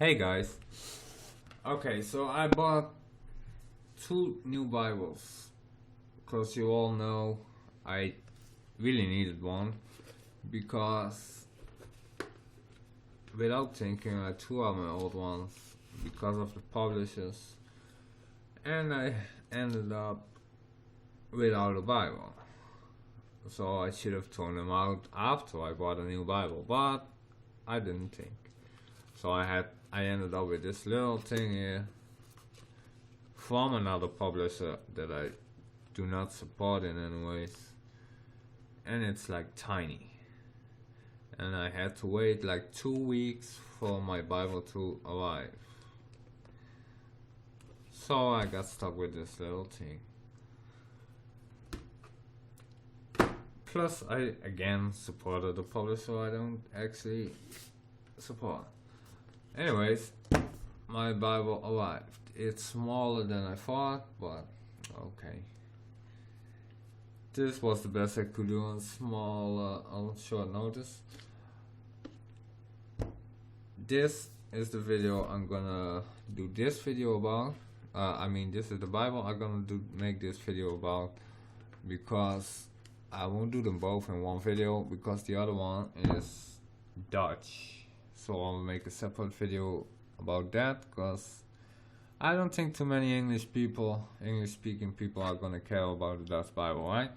Hey guys. Okay, so I bought two new Bibles because you all know I really needed one because without thinking I threw out my old ones because of the publishers and I ended up without a Bible. So I should have thrown them out after I bought a new Bible, but I didn't think. So I ended up with this little thing here from another publisher that I do not support in any ways, and it's like tiny, and I had to wait like 2 weeks for my Bible to arrive. So I got stuck with this little thing. Plus I again supported the publisher I don't actually support. Anyways, my Bible arrived. It's smaller than I thought, but okay. This was the best I could do on on short notice. This is the video I'm gonna do this video about. This is the Bible I'm gonna make this video about, because I won't do them both in one video because the other one is Dutch. So I'll make a separate video about that, because I don't think too many English speaking people are gonna care about the Dutch Bible, right?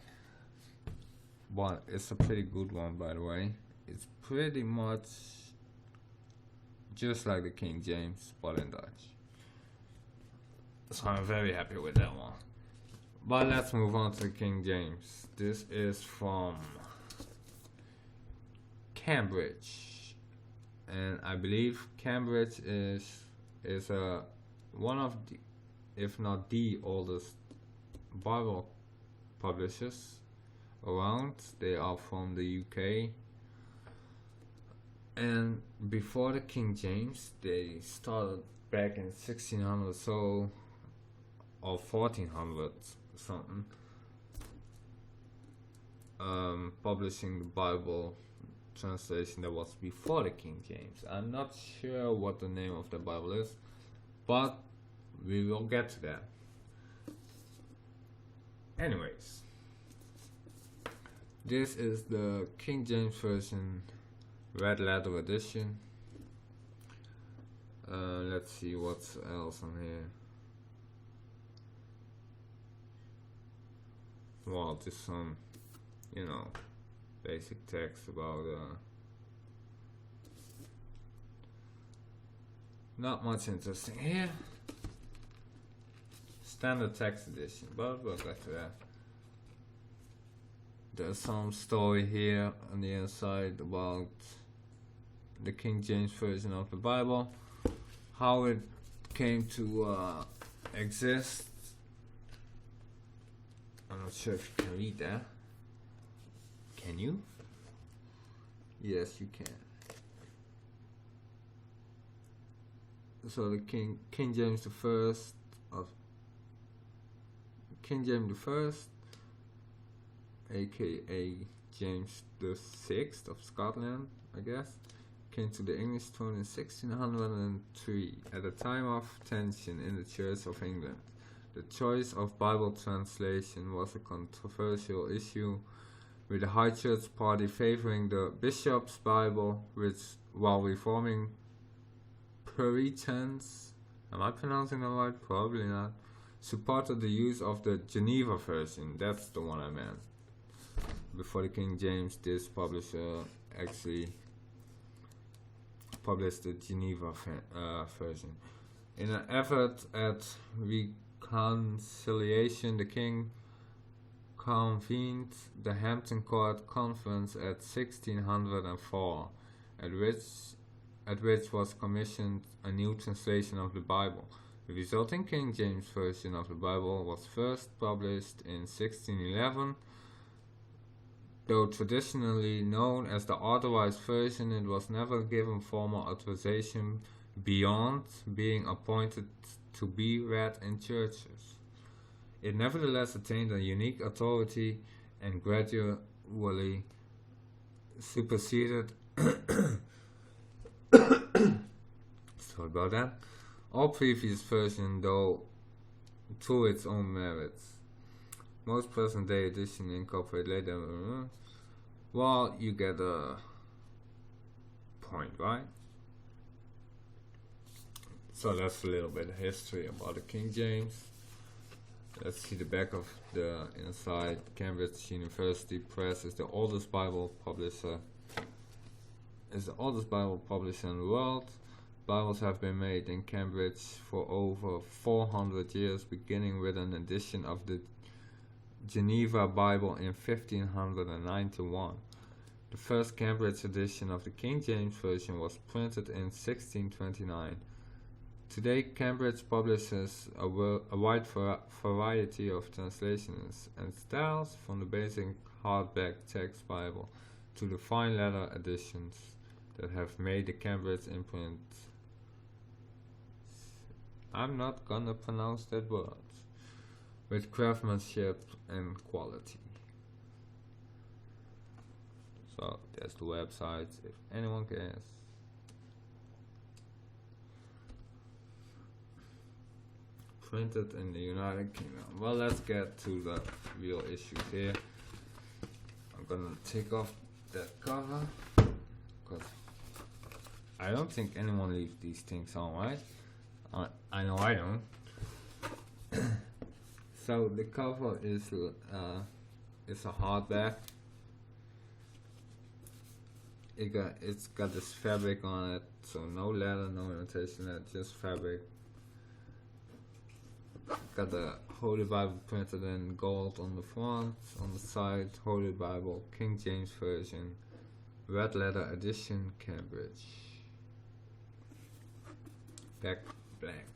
But it's a pretty good one, by the way. It's pretty much just like the King James, but in Dutch. So I'm very happy with that one. But let's move on to King James. This is from Cambridge. And I believe Cambridge is one of the, if not the oldest Bible publishers around. They are from the UK, and before the King James they started back in 1600 or 1400 something, publishing the Bible translation that was before the King James. I'm not sure what the name of the Bible is, but we will get to that. Anyways, this is the King James Version Red Letter Edition. Let's see what's else on here. Well, just some, basic text about not much interesting here. Standard text edition, but we'll get to that. There's some story here on the inside about the King James Version of the Bible, how it came to exist. I'm not sure if you can read that. Can you? Yes, you can. So the King James the First, aka James the Sixth of Scotland, I guess, came to the English throne in 1603 at a time of tension in the Church of England. The choice of Bible translation was a controversial issue, with the High Church party favoring the Bishop's Bible, while reforming Puritans, am I pronouncing that right? Probably not, supported the use of the Geneva version. That's the one I meant. Before the King James, this publisher actually published the Geneva version. In an effort at reconciliation, the king convened the Hampton Court Conference at 1604, at which was commissioned a new translation of the Bible. The resulting King James Version of the Bible was first published in 1611. Though traditionally known as the Authorized Version, it was never given formal authorization beyond being appointed to be read in churches. It nevertheless attained a unique authority and gradually superseded sorry about that. All previous versions, though, to its own merits. Most present-day editions incorporate later. Well, you get a point, right? So that's a little bit of history about the King James. Let's see the back of the inside. Cambridge University Press is the oldest Bible publisher. Is the oldest Bible publisher in the world. Bibles have been made in Cambridge for over 400 years, beginning with an edition of the Geneva Bible in 1591. The first Cambridge edition of the King James Version was printed in 1629. Today, Cambridge publishes a wide variety of translations and styles, from the basic hardback text Bible to the fine leather editions that have made the Cambridge imprint. I'm not gonna pronounce that word. With craftsmanship and quality. So that's the website if anyone cares. Printed in the United Kingdom. Well, let's get to the real issues here. I'm gonna take off that cover because I don't think anyone leaves these things on, right? I know I don't. So the cover is it's a hardback. It's got this fabric on it, so no leather, no imitation leather, just fabric. Got the Holy Bible printed in gold on the front, on the side, Holy Bible, King James Version, red leather edition, Cambridge. Back black.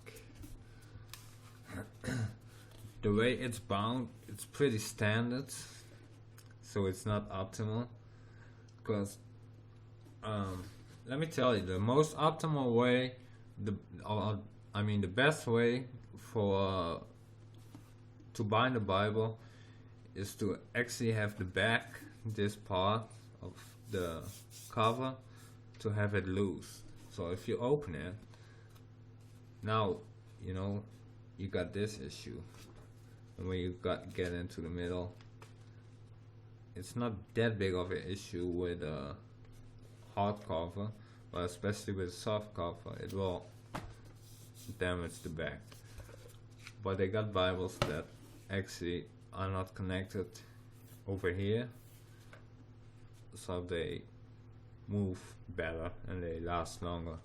The way it's bound, it's pretty standard, so it's not optimal. Because, let me tell you, the most optimal way, the best way for to bind the Bible is to actually have the back, this part of the cover, to have it loose. So if you open it, now you got this issue. And when you get into the middle, it's not that big of an issue with a hardcover, but especially with a soft cover, it will damage the back. But they got Bibles that actually are not connected over here, so they move better and they last longer.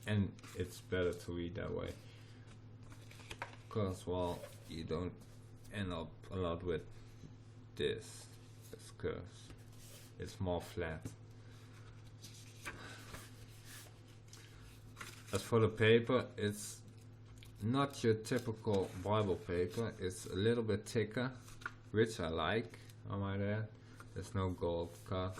And it's better to read that way. Because, well, you don't end up a lot with this curves. It's more flat. As for the paper, it's not your typical Bible paper. It's a little bit thicker, which I like, I might add. There's no gold cut.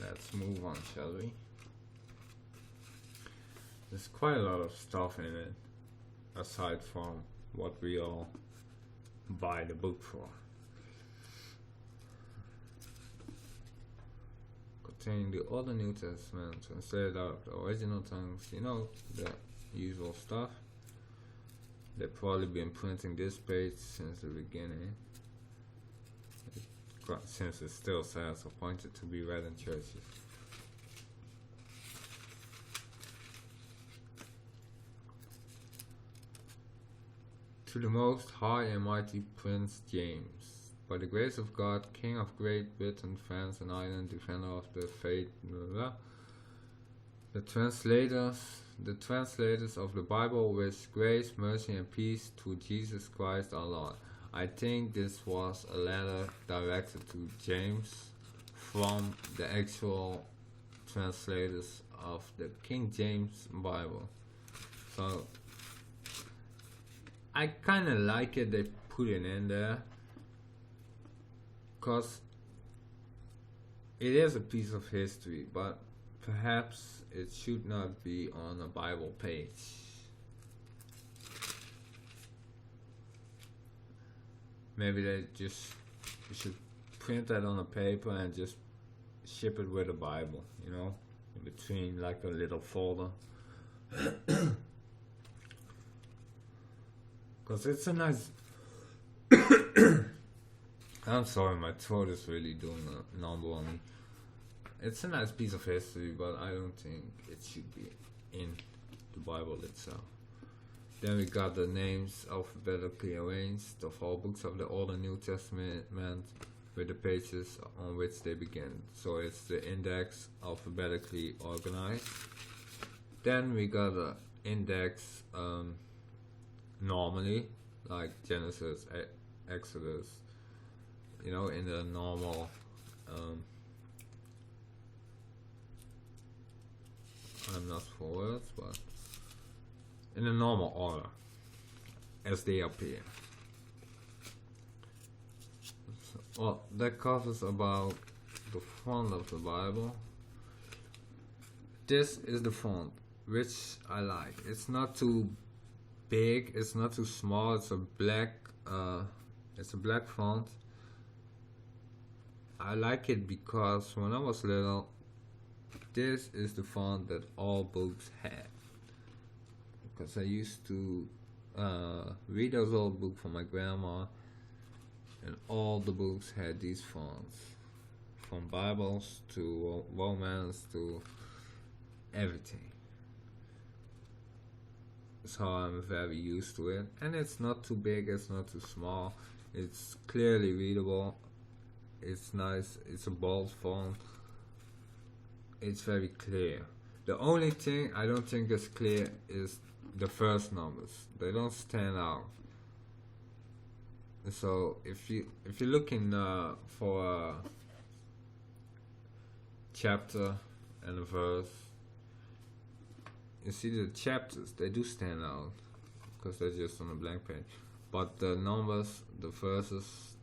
Let's move on, shall we? There's quite a lot of stuff in it, aside from what we all buy the book for. Containing the Old and New Testament, translated out of the original tongues, the usual stuff. They've probably been printing this page since the beginning. Since it still says appointed to be read in churches. To the Most High and Mighty Prince James, by the grace of God, King of Great Britain, France and Ireland, defender of the faith, blah, blah, the translators of the Bible, wish grace, mercy and peace to Jesus Christ our Lord. I think this was a letter directed to James from the actual translators of the King James Bible. So I kind of like it, they put it in there, because it is a piece of history, but perhaps it should not be on a Bible page. maybe you should print that on a paper and just ship it with a Bible, in between, like a little folder. Because it's a nice. I'm sorry, my throat is really doing a number on me. It's a nice piece of history, but I don't think it should be in the Bible itself. Then we got the names alphabetically arranged of all books of the Old and New Testament with the pages on which they begin. So it's the index alphabetically organized. Then we got the index normally, like Genesis, Exodus, in the normal I'm not for words, but in the normal order as they appear. Well, that covers about the font of the Bible. This is the font, which I like. It's not too big, it's not too small. It's a black font. I like it because when I was little, this is the font that all books had. Because I used to read those old books from my grandma, and all the books had these fonts, from Bibles to romance to everything. So I'm very used to it, and it's not too big, it's not too small, it's clearly readable, it's nice, it's a bold font, it's very clear. The only thing I don't think is clear is the first numbers. They don't stand out. So if you're looking for a chapter and a verse, you see the chapters, they do stand out because they're just on a blank page. But the numbers, the verses,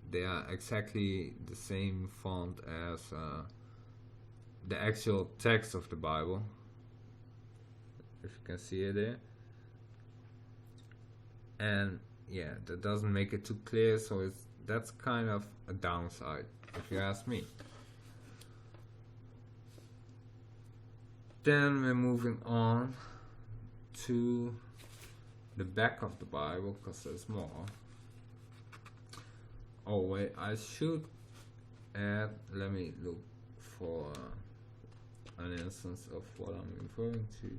they are exactly the same font as the actual text of the Bible. If you can see it there. And yeah, that doesn't make it too clear, so that's kind of a downside, if you ask me. Then we're moving on to the back of the Bible, because there's more. Oh wait, I should add, let me look for an instance of what I'm referring to.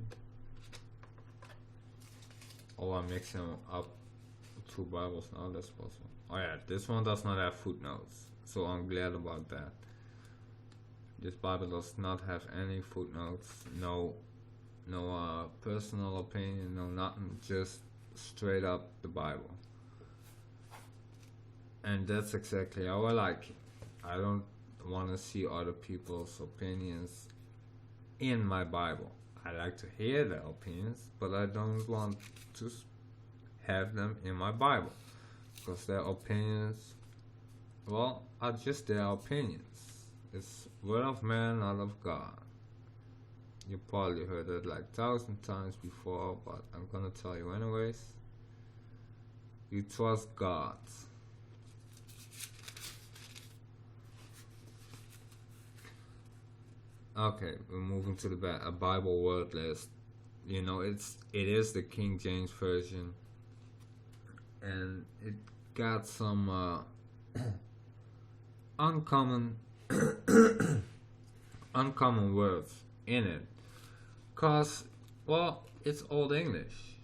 Oh, I'm mixing up two Bibles now, that's possible. Oh yeah, this one does not have footnotes, so I'm glad about that. This Bible does not have any footnotes, no personal opinion, no nothing, just straight up the Bible. And that's exactly how I like it. I don't want to see other people's opinions in my Bible. I like to hear their opinions, but I don't want to have them in my Bible, because their opinions, well, are just their opinions. It's word of man, not of God. You probably heard it like 1,000 times before, but I'm gonna tell you anyways. You trust God. Okay, we're moving to the back. A Bible word list. It is the King James version, and it got some uncommon words in it, cause it's Old English.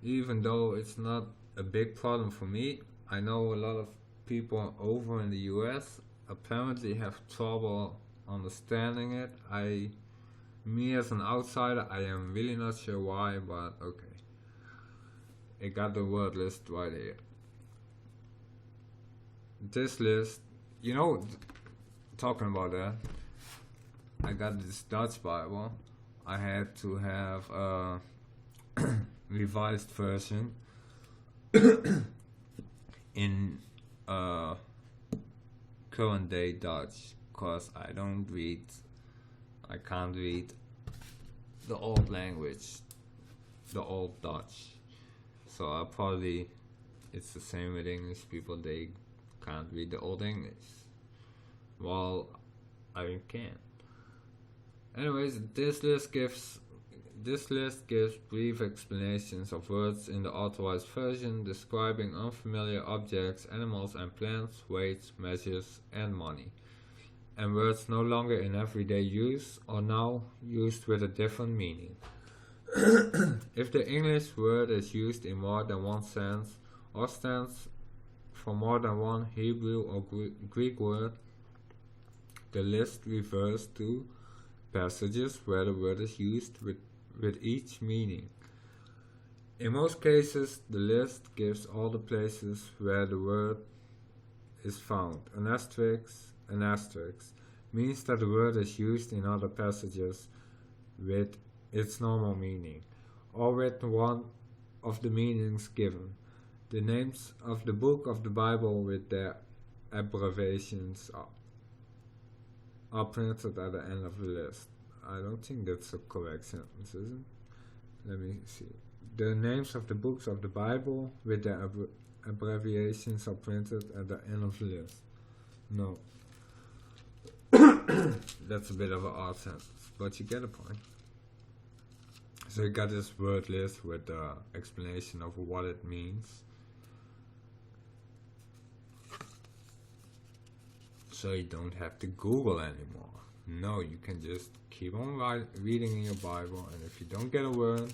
Even though it's not a big problem for me, I know a lot of people over in the US apparently have trouble understanding it. Me as an outsider, I am really not sure why, but okay. It got the word list right here. This list, talking about that, I got this Dutch Bible. I had to have a revised version in current day Dutch, because I can't read the old language, the old Dutch. So I'll probably it's the same with English people. They can't read the Old English. Well, I can. Anyways, this list gives brief explanations of words in the authorized version describing unfamiliar objects, animals and plants, weights, measures, and money. And words no longer in everyday use are now used with a different meaning. If the English word is used in more than one sense or stands for more than one Hebrew or Greek word, the list refers to passages where the word is used with each meaning. In most cases, the list gives all the places where the word is found. An asterisk means that the word is used in other passages with its normal meaning, or with one of the meanings given. The names of the book of the Bible with their abbreviations are printed at the end of the list. I don't think that's a correct sentence, is it? Let me see. The names of the books of the Bible with their abbreviations are printed at the end of the list. No. That's a bit of an odd sentence, but you get a point. So you got this word list with the explanation of what it means. So you don't have to Google anymore. No, you can just keep on reading in your Bible, and if you don't get a word,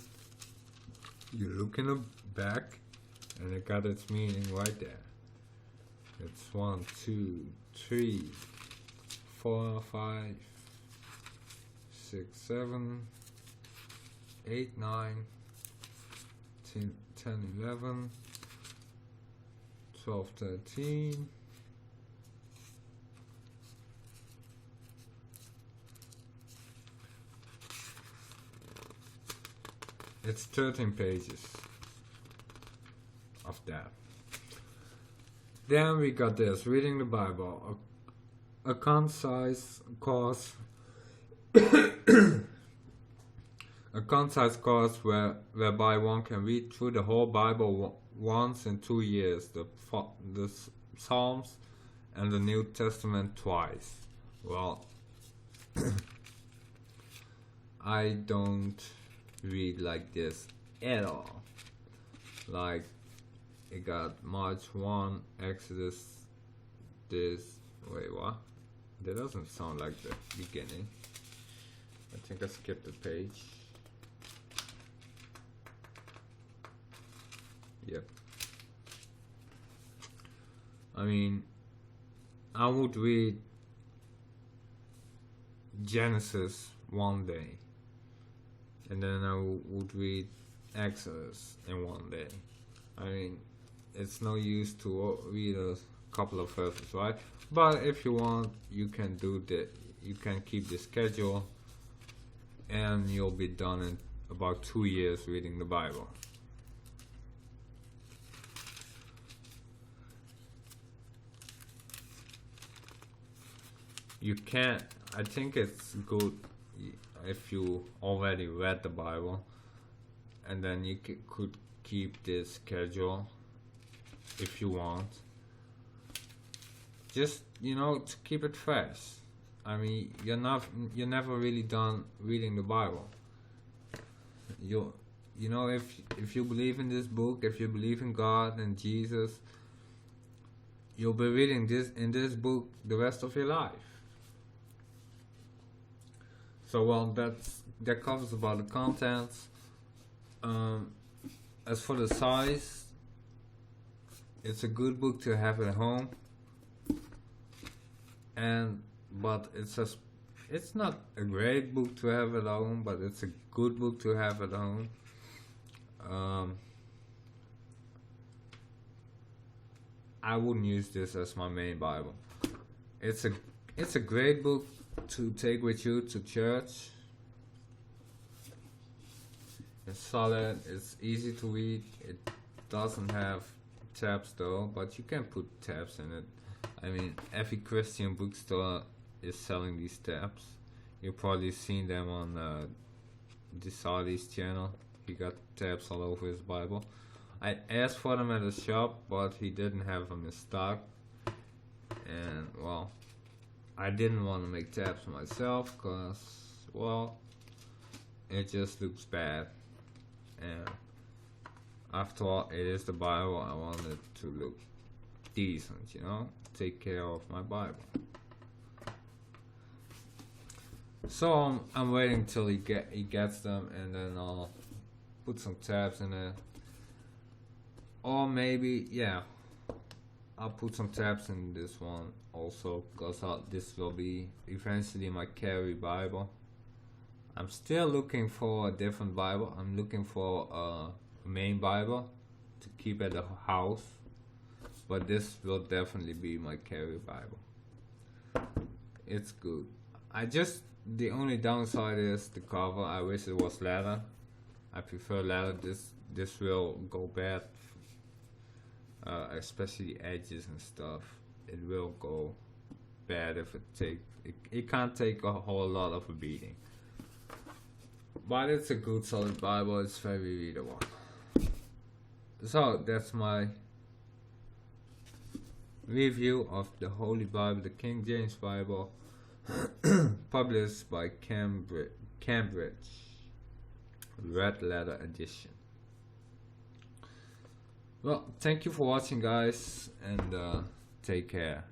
you look in the back, and it got its meaning right there. It's 1, 2, 3, 4, 5, 6, 7, 8, 9, 10, 11, 12, 13. It's 13 pages of that. Then we got this, reading the Bible, a concise course, a concise course whereby one can read through the whole Bible once in 2 years, the Psalms and the New Testament twice. Well, I don't read like this at all. Like, it got March 1, Exodus, wait, what? That doesn't sound like the beginning. I think I skipped a page. Yep. I mean, I would read Genesis one day, and then I would read Exodus in one day. I mean, it's no use to read a couple of verses, right? But if you want, you can do that. You can keep the schedule, and you'll be done in about 2 years reading the Bible. You can't. I think it's good if you already read the Bible, and then you could keep this schedule if you want. Just, to keep it fresh. I mean, you're never really done reading the Bible. If you believe in this book, if you believe in God and Jesus, you'll be reading this book the rest of your life. So, well, that covers about the contents. As for the size, it's a good book to have at home. But it's not a great book to have at home, but it's a good book to have at home. I wouldn't use this as my main Bible. It's a great book to take with you to church. It's solid, it's easy to read. It doesn't have tabs though, but you can put tabs in it. I mean, every Christian bookstore is selling these tabs. You've probably seen them on Desardi's channel. He got tabs all over his Bible. I asked for them at the shop, but he didn't have them in stock. And, well, I didn't want to make tabs myself because, well, it just looks bad. And after all, it is the Bible. I want it to look decent, you know, take care of my Bible. So I'm waiting till he gets them, and then I'll put some tabs in it. Or maybe, yeah, I'll put some tabs in this one also, because this will be eventually my carry Bible. I'm still looking for a different Bible. I'm looking for a main Bible to keep at the house, but this will definitely be my carry Bible. It's good. The only downside is the cover. I wish it was leather. I prefer leather. This will go bad, especially edges and stuff. It will go bad if it can't take a whole lot of a beating. But it's a good solid Bible. It's very readable. So that's my review of the Holy Bible, the King James Bible, published by Cambridge, red leather edition. Well, thank you for watching, guys, and take care.